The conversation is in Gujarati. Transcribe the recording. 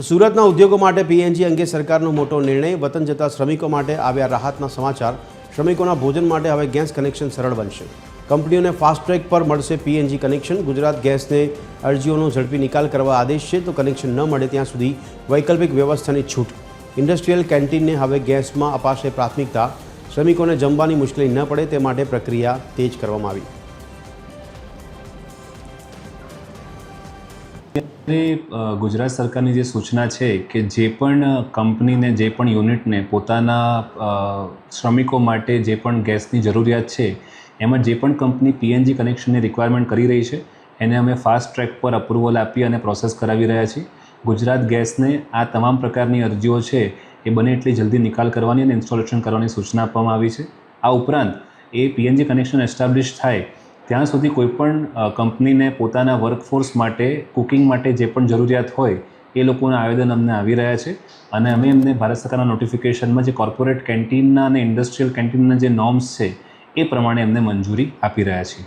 સુરતના ઉદ્યોગો માટે પીએનજી અંગે સરકારનો મોટો નિર્ણય. વતન જતા શ્રમિકો માટે આવ્યા રાહતના સમાચાર. શ્રમિકોના ભોજન માટે હવે ગેસ કનેક્શન સરળ બનશે. કંપનીઓને ફાસ્ટ ટ્રેક પર મળશે પીએનજી કનેક્શન. ગુજરાત ગેસને અરજીઓનો ઝડપી નિકાલ કરવા આદેશ છે, તો કનેક્શન ન મળે ત્યાં સુધી વૈકલ્પિક વ્યવસ્થાની છૂટ. ઇન્ડસ્ટ્રીયલ કેન્ટીનને હવે ગેસમાં અપાશે પ્રાથમિકતા. શ્રમિકોને જમવાની મુશ્કેલી ન પડે તે માટે પ્રક્રિયા તેજ કરવામાં આવી. ગુજરાત સરકારની જે સૂચના છે કે જે પણ કંપનીને જે પણ યુનિટને પોતાના શ્રમિકો માટે જે પણ ગેસની જરૂરિયાત છે એમાં જે પણ કંપની પીએનજી કનેક્શનની રિક્વાયરમેન્ટ કરી રહી છે એને અમે ફાસ્ટ ટ્રેક પર અપ્રુવલ આપી અને પ્રોસેસ કરાવી રહ્યા છીએ. ગુજરાત ગેસને આ તમામ પ્રકારની અરજીઓ છે એ બને એટલી જલ્દી નિકાલ કરવાની અને ઇન્સ્ટોલેશન કરવાની સૂચના આપવામાં આવી છે. આ ઉપરાંત એ પીએનજી કનેક્શન એસ્ટાબ્લિશ થાય ત્યાં સુધી કોઈપણ કંપનીને પોતાના વર્કફોર્સ માટે કુકિંગ માટે જે પણ જરૂરિયાત હોય એ લોકોના આવેદન અમને આવી રહ્યા છે અને અમે એમને ભારત સરકારના નોટિફિકેશનમાં જે કોર્પોરેટ કેન્ટીનના અને ઇન્ડસ્ટ્રીયલ કેન્ટીનના જે નોર્મ્સ છે એ પ્રમાણે એમને મંજૂરી આપી રહ્યા છીએ.